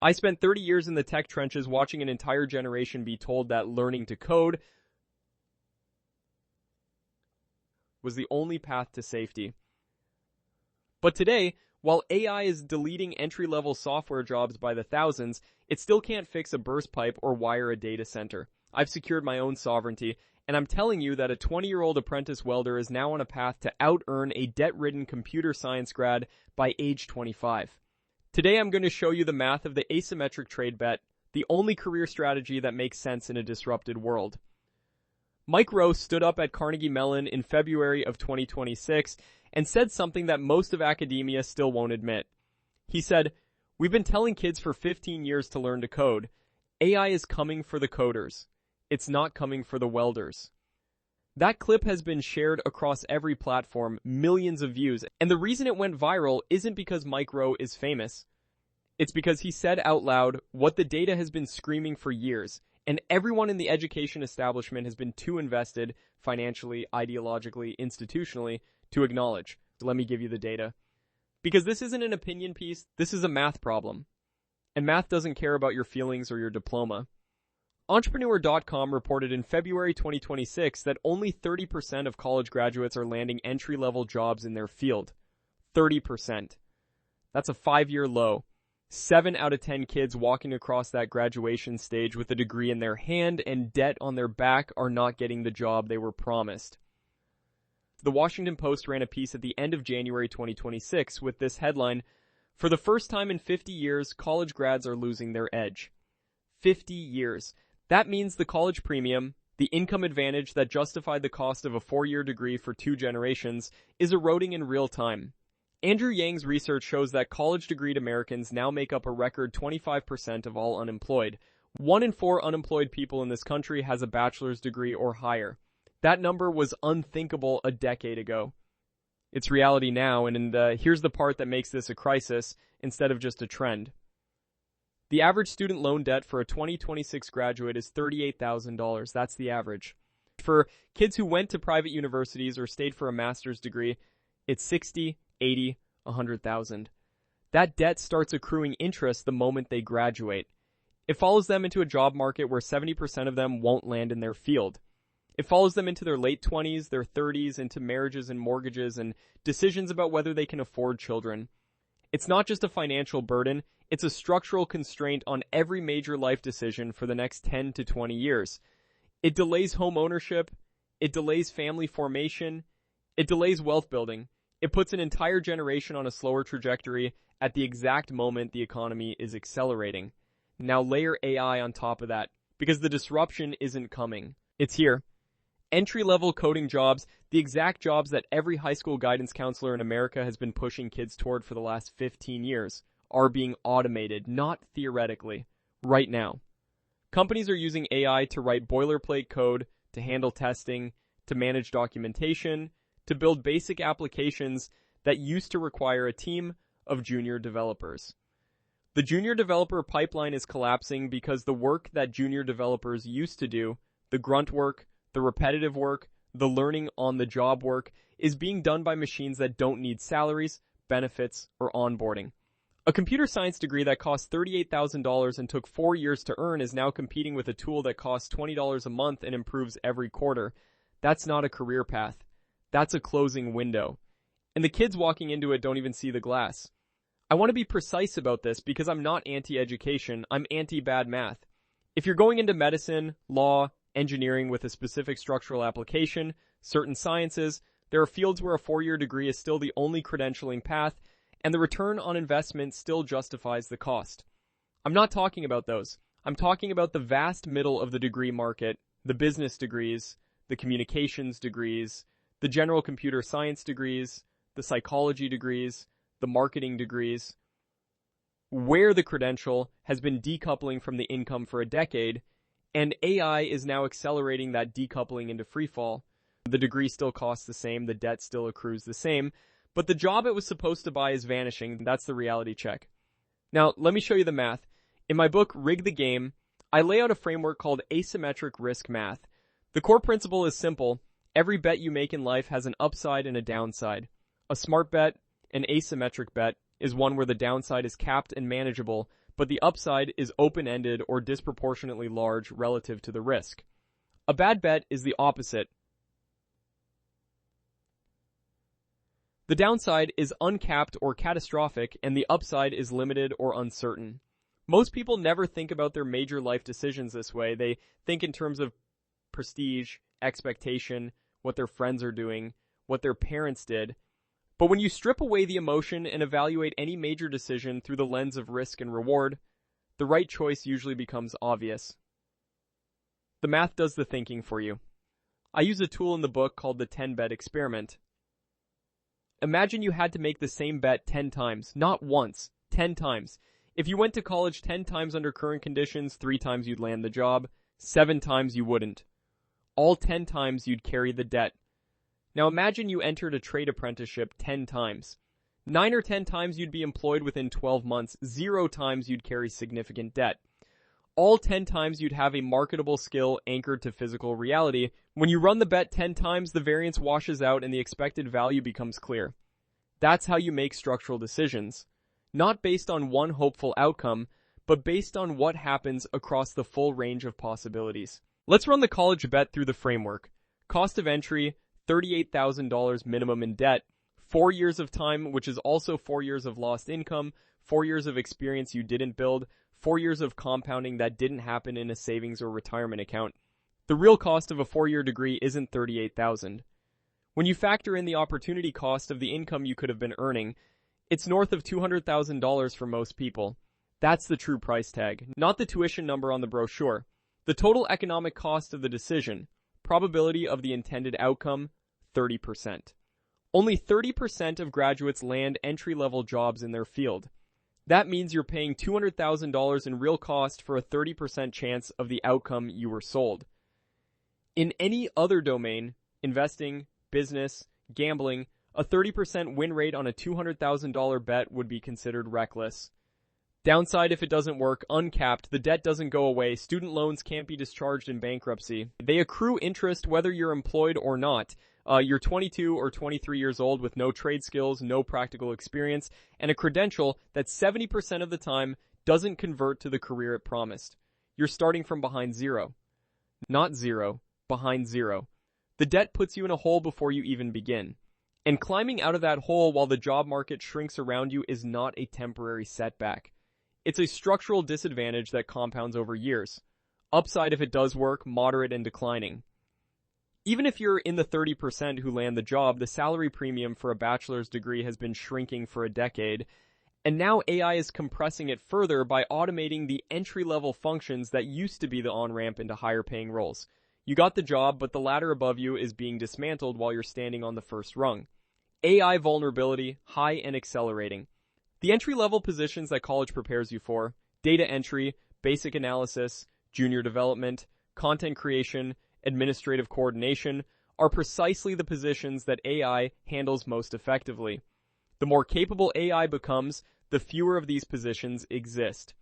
I spent 30 years in the tech trenches watching an entire generation be told that learning to code was the only path to safety. But today, while AI is deleting entry-level software jobs by the thousands, it still can't fix a burst pipe or wire a data center. I've secured my own sovereignty, and I'm telling you that a 20-year-old apprentice welder is now on a path to out-earn a debt-ridden computer science grad by age 25. Today I'm going to show you the math of the asymmetric trade bet, the only career strategy that makes sense in a disrupted world. Mike Rowe stood up at Carnegie Mellon in February of 2026 and said something that most of academia still won't admit. He said, "We've been telling kids for 15 years to learn to code. AI is coming for the coders. It's not coming for the welders." That clip has been shared across every platform, millions of views, and the reason it went viral isn't because Mike Rowe is famous. It's because he said out loud what the data has been screaming for years, and everyone in the education establishment has been too invested, financially, ideologically, institutionally, to acknowledge. So let me give you the data. Because this isn't an opinion piece, this is a math problem. And math doesn't care about your feelings or your diploma. Entrepreneur.com reported in February 2026 that only 30% of college graduates are landing entry-level jobs in their field. 30%. That's a 5-year low. 7 out of 10 kids walking across that graduation stage with a degree in their hand and debt on their back are not getting the job they were promised. The Washington Post ran a piece at the end of January 2026 with this headline, "For the first time in 50 years, college grads are losing their edge." 50 years. That means the college premium, the income advantage that justified the cost of a 4-year degree for 2 generations, is eroding in real time. Andrew Yang's research shows that college-degreed Americans now make up a record 25% of all unemployed. 1 in 4 unemployed people in this country has a bachelor's degree or higher. That number was unthinkable a decade ago. It's reality now, and here's the part that makes this a crisis instead of just a trend. The average student loan debt for a 2026 graduate is $38,000. That's the average. For kids who went to private universities or stayed for a master's degree, it's 60, 80, 100,000. That debt starts accruing interest the moment they graduate. It follows them into a job market where 70% of them won't land in their field. It follows them into their late 20s, their 30s, into marriages and mortgages and decisions about whether they can afford children. It's not just a financial burden, it's a structural constraint on every major life decision for the next 10 to 20 years. It delays home ownership, it delays family formation, it delays wealth building. It puts an entire generation on a slower trajectory at the exact moment the economy is accelerating. Now layer AI on top of that, because the disruption isn't coming. It's here. Entry-level coding jobs, the exact jobs that every high school guidance counselor in America has been pushing kids toward for the last 15 years, are being automated, not theoretically, right now. Companies are using AI to write boilerplate code, to handle testing, to manage documentation, to build basic applications that used to require a team of junior developers. The junior developer pipeline is collapsing because the work that junior developers used to do, the grunt work, the repetitive work, the learning on the job work, is being done by machines that don't need salaries, benefits, or onboarding. A computer science degree that cost $38,000 and took 4 years to earn is now competing with a tool that costs $20 a month and improves every quarter. That's not a career path. That's a closing window. And the kids walking into it don't even see the glass. I want to be precise about this because I'm not anti-education, I'm anti-bad math. If you're going into medicine, law, engineering with a specific structural application, certain sciences, there are fields where a 4-year degree is still the only credentialing path, and the return on investment still justifies the cost. I'm not talking about those. I'm talking about the vast middle of the degree market, the business degrees, the communications degrees, the general computer science degrees, the psychology degrees, the marketing degrees, where the credential has been decoupling from the income for a decade, and AI is now accelerating that decoupling into freefall. The degree still costs the same, the debt still accrues the same, but the job it was supposed to buy is vanishing. That's the reality check. Now, let me show you the math. In my book, Rig the Game, I lay out a framework called Asymmetric Risk Math. The core principle is simple. Every bet you make in life has an upside and a downside. A smart bet, an asymmetric bet, is one where the downside is capped and manageable, but the upside is open-ended or disproportionately large relative to the risk. A bad bet is the opposite. The downside is uncapped or catastrophic, and the upside is limited or uncertain. Most people never think about their major life decisions this way. They think in terms of prestige, expectation, what their friends are doing, what their parents did. But when you strip away the emotion and evaluate any major decision through the lens of risk and reward, the right choice usually becomes obvious. The math does the thinking for you. I use a tool in the book called the 10-bet experiment. Imagine you had to make the same bet 10 times, not once, 10 times. If you went to college 10 times under current conditions, 3 times you'd land the job, 7 times you wouldn't. All 10 times you'd carry the debt. Now imagine you entered a trade apprenticeship 10 times. 9 or 10 times you'd be employed within 12 months, 0 times you'd carry significant debt. All 10 times you'd have a marketable skill anchored to physical reality. When you run the bet 10 times, the variance washes out and the expected value becomes clear. That's how you make structural decisions. Not based on one hopeful outcome, but based on what happens across the full range of possibilities. Let's run the college bet through the framework. Cost of entry, $38,000 minimum in debt, 4 years of time, which is also 4 years of lost income, 4 years of experience you didn't build, 4 years of compounding that didn't happen in a savings or retirement account. The real cost of a 4-year degree isn't $38,000. When you factor in the opportunity cost of the income you could have been earning, it's north of $200,000 for most people. That's the true price tag, not the tuition number on the brochure. The total economic cost of the decision, probability of the intended outcome, 30%. Only 30% of graduates land entry-level jobs in their field. That means you're paying $200,000 in real cost for a 30% chance of the outcome you were sold. In any other domain, investing, business, gambling, a 30% win rate on a $200,000 bet would be considered reckless. Downside if it doesn't work, uncapped, the debt doesn't go away, student loans can't be discharged in bankruptcy. They accrue interest whether you're employed or not. You're 22 or 23 years old with no trade skills, no practical experience, and a credential that 70% of the time doesn't convert to the career it promised. You're starting from behind zero. Not zero, behind zero. The debt puts you in a hole before you even begin. And climbing out of that hole while the job market shrinks around you is not a temporary setback. It's a structural disadvantage that compounds over years. Upside if it does work, moderate and declining. Even if you're in the 30% who land the job, the salary premium for a bachelor's degree has been shrinking for a decade, and now AI is compressing it further by automating the entry-level functions that used to be the on-ramp into higher-paying roles. You got the job, but the ladder above you is being dismantled while you're standing on the first rung. AI vulnerability, high and accelerating. The entry-level positions that college prepares you for, data entry, basic analysis, junior development, content creation, administrative coordination, are precisely the positions that AI handles most effectively. The more capable AI becomes, the fewer of these positions exist.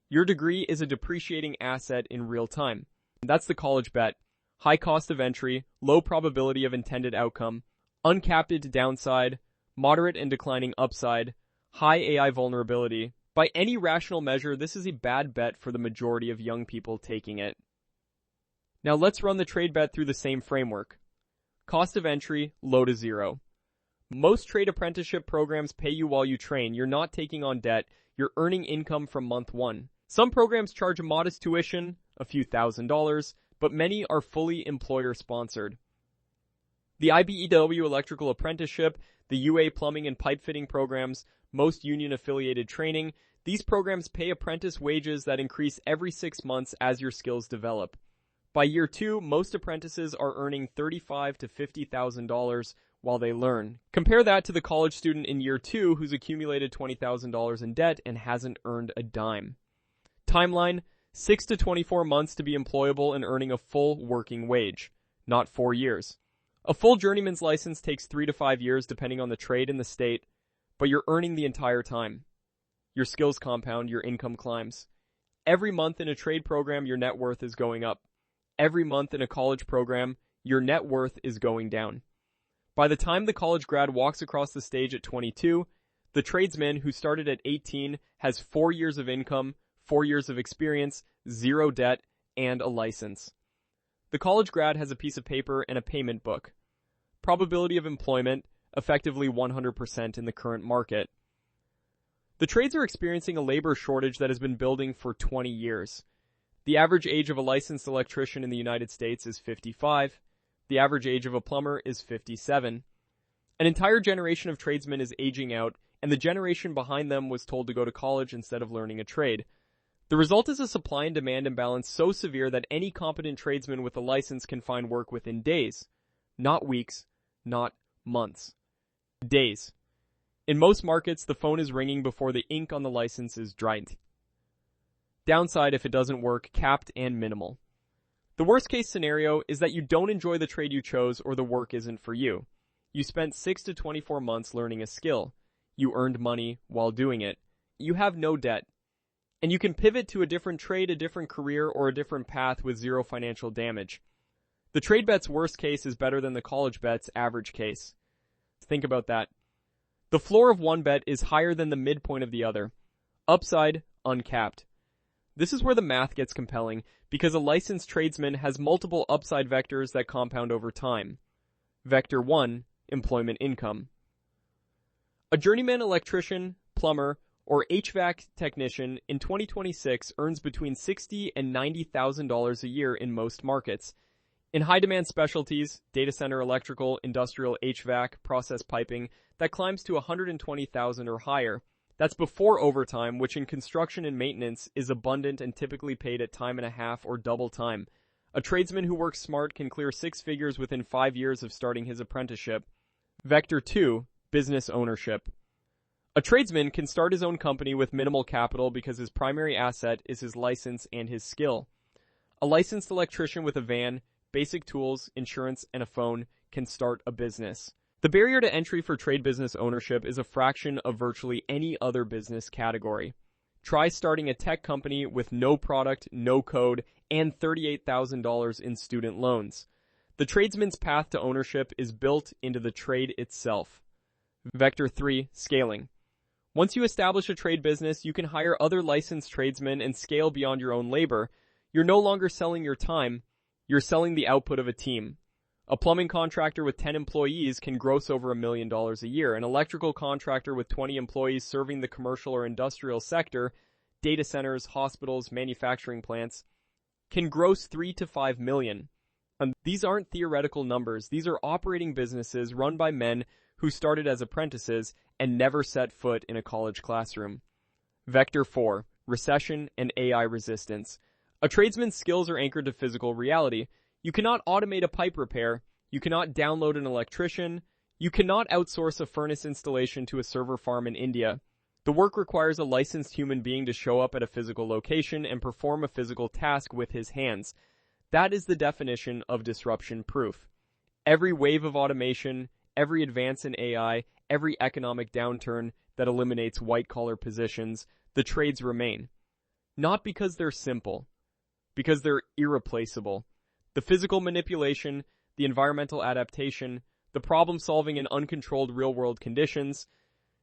Your degree is a depreciating asset in real time. That's the college bet. High cost of entry, low probability of intended outcome, uncapped downside, moderate and declining upside, high AI vulnerability. By any rational measure, this is a bad bet for the majority of young people taking it. Now let's run the trade bet through the same framework. Cost of entry, low to zero. Most trade apprenticeship programs pay you while you train. You're not taking on debt. You're earning income from month one. Some programs charge a modest tuition, a few $1,000s, but many are fully employer-sponsored. The IBEW Electrical Apprenticeship, the UA Plumbing and Pipe Fitting programs, most union-affiliated training, these programs pay apprentice wages that increase every 6 months as your skills develop. By year 2, most apprentices are earning $35,000 to $50,000 while they learn. Compare that to the college student in year 2 who's accumulated $20,000 in debt and hasn't earned a dime. Timeline, 6 to 24 months to be employable and earning a full working wage, not 4 years. A full journeyman's license takes 3 to 5 years depending on the trade and the state, but you're earning the entire time. Your skills compound, your income climbs. Every month in a trade program, your net worth is going up. Every month in a college program, your net worth is going down. By the time the college grad walks across the stage at 22, the tradesman who started at 18 has 4 years of income, 4 years of experience, 0 debt, and a license. The college grad has a piece of paper and a payment book. Probability of employment, effectively 100% in the current market. The trades are experiencing a labor shortage that has been building for 20 years. The average age of a licensed electrician in the United States is 55. The average age of a plumber is 57. An entire generation of tradesmen is aging out, and the generation behind them was told to go to college instead of learning a trade. The result is a supply and demand imbalance so severe that any competent tradesman with a license can find work within days. Not weeks, not months. Days. In most markets, the phone is ringing before the ink on the license is dried. Downside if it doesn't work, capped and minimal. The worst case scenario is that you don't enjoy the trade you chose or the work isn't for you. You spent 6 to 24 months learning a skill. You earned money while doing it. You have no debt. And you can pivot to a different trade, a different career, or a different path with zero financial damage. The trade bet's worst case is better than the college bet's average case. Think about that. The floor of one bet is higher than the midpoint of the other. Upside, uncapped. This is where the math gets compelling, because a licensed tradesman has multiple upside vectors that compound over time. Vector 1, employment income. A journeyman electrician, plumber, or HVAC technician in 2026 earns between $60,000 and $90,000 a year in most markets. In high-demand specialties, data center electrical, industrial HVAC, process piping, that climbs to $120,000 or higher. That's before overtime, which in construction and maintenance is abundant and typically paid at time and a half or double time. A tradesman who works smart can clear 6 figures within 5 years of starting his apprenticeship. Vector 2, business ownership. A tradesman can start his own company with minimal capital because his primary asset is his license and his skill. A licensed electrician with a van, basic tools, insurance, and a phone can start a business. The barrier to entry for trade business ownership is a fraction of virtually any other business category. Try starting a tech company with no product, no code, and $38,000 in student loans. The tradesman's path to ownership is built into the trade itself. Vector 3, scaling. Once you establish a trade business, you can hire other licensed tradesmen and scale beyond your own labor. You're no longer selling your time, you're selling the output of a team. A plumbing contractor with 10 employees can gross over $1 million a year. An electrical contractor with 20 employees serving the commercial or industrial sector, data centers, hospitals, manufacturing plants, can gross $3 to $5 million. And these aren't theoretical numbers. These are operating businesses run by men who started as apprentices and never set foot in a college classroom. Vector 4, recession and AI resistance. A tradesman's skills are anchored to physical reality. You cannot automate a pipe repair. You cannot download an electrician. You cannot outsource a furnace installation to a server farm in India. The work requires a licensed human being to show up at a physical location and perform a physical task with his hands. That is the definition of disruption proof. Every wave of automation, every advance in AI, every economic downturn that eliminates white-collar positions, the trades remain. Not because they're simple, because they're irreplaceable. The physical manipulation, the environmental adaptation, the problem-solving in uncontrolled real-world conditions,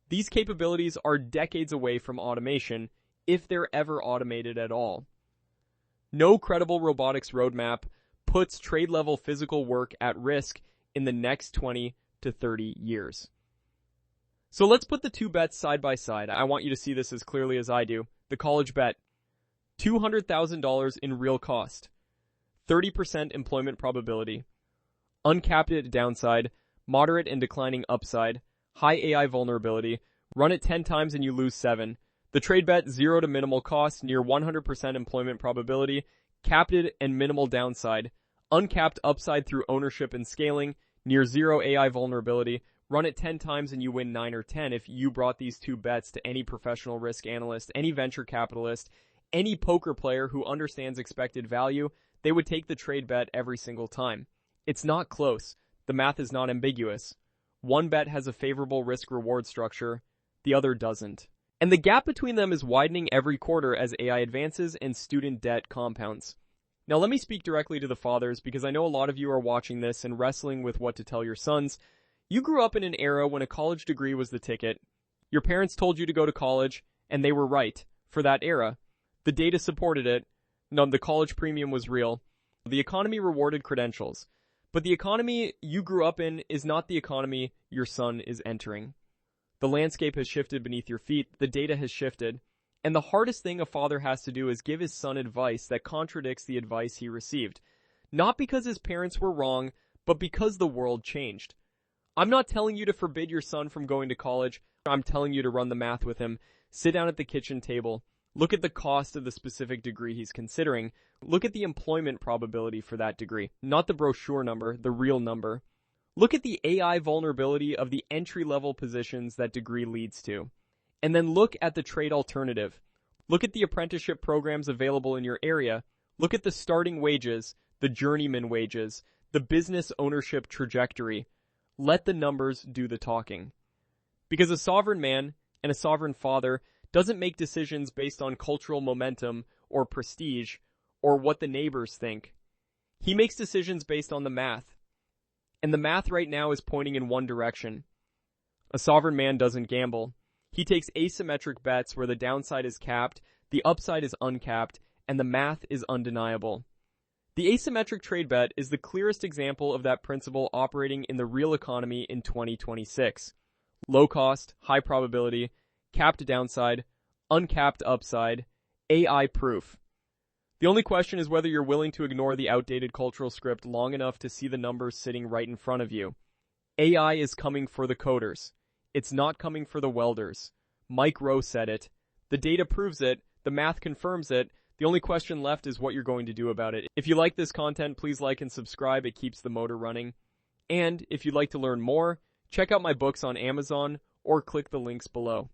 these capabilities are decades away from automation, if they're ever automated at all. No credible robotics roadmap puts trade-level physical work at risk in the next 20 to 30 years. So let's put the two bets side by side. I want you to see this as clearly as I do. The college bet, $200,000 in real cost, 30% employment probability, uncapped at downside, moderate and declining upside, high AI vulnerability, run it 10 times and you lose 7. The trade bet, 0 to minimal cost, near 100% employment probability, capped and minimal downside, uncapped upside through ownership and scaling, near 0 AI vulnerability, run it 10 times and you win 9 or 10. If you brought these two bets to any professional risk analyst, any venture capitalist, any poker player who understands expected value, they would take the trade bet every single time. It's not close. The math is not ambiguous. One bet has a favorable risk-reward structure, the other doesn't. And the gap between them is widening every quarter as AI advances and student debt compounds. Now let me speak directly to the fathers, because I know a lot of you are watching this and wrestling with what to tell your sons. You grew up in an era when a college degree was the ticket. Your parents told you to go to college, and they were right for that era. The data supported it. No, the college premium was real. The economy rewarded credentials. But the economy you grew up in is not the economy your son is entering. The landscape has shifted beneath your feet. The data has shifted. And the hardest thing a father has to do is give his son advice that contradicts the advice he received. Not because his parents were wrong, but because the world changed. I'm not telling you to forbid your son from going to college. I'm telling you to run the math with him. Sit down at the kitchen table. Look at the cost of the specific degree he's considering. Look at the employment probability for that degree. Not the brochure number, the real number. Look at the AI vulnerability of the entry-level positions that degree leads to. And then look at the trade alternative. Look at the apprenticeship programs available in your area. Look at the starting wages, the journeyman wages, the business ownership trajectory. Let the numbers do the talking. Because a sovereign man and a sovereign father doesn't make decisions based on cultural momentum or prestige or what the neighbors think. He makes decisions based on the math. And the math right now is pointing in one direction. A sovereign man doesn't gamble. He takes asymmetric bets where the downside is capped, the upside is uncapped, and the math is undeniable. The asymmetric trade bet is the clearest example of that principle operating in the real economy in 2026. Low cost, high probability, capped downside, uncapped upside, AI proof. The only question is whether you're willing to ignore the outdated cultural script long enough to see the numbers sitting right in front of you. AI is coming for the coders. It's not coming for the welders. Mike Rowe said it. The data proves it. The math confirms it. The only question left is what you're going to do about it. If you like this content, please like and subscribe. It keeps the motor running. And if you'd like to learn more, check out my books on Amazon or click the links below.